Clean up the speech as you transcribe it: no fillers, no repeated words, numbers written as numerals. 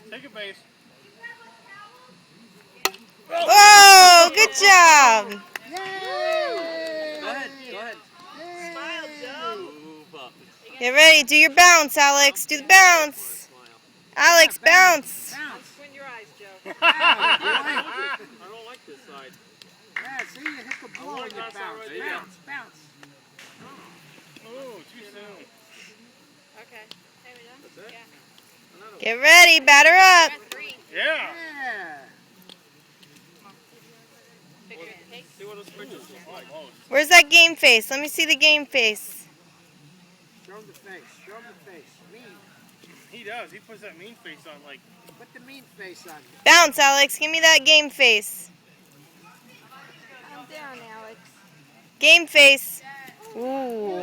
Take a base. Whoa, good job. Yay! Go ahead. Go ahead. Smile, Joe. Move up. Get ready. Do your bounce, Alex. Do the bounce. Alex, bounce. Bounce. Squint your eyes, Joe. Yeah, I don't like this side. see, you hit the ball want and you that side bounce. right there. Bounce. Oh, too soon. Okay. Hey, we done? That's it? Yeah. Get ready. Batter up. We're at 3. Yeah. Yeah. Picture it. Hey. See what those pictures look like. Almost. Where's that game face? Let me see the game face. Show him the face. Show him the face. Mean. He does. He puts that mean face on like. Put the mean face on. Bounce, Alex. Give me that game face. Calm down, Alex. Game face. Ooh.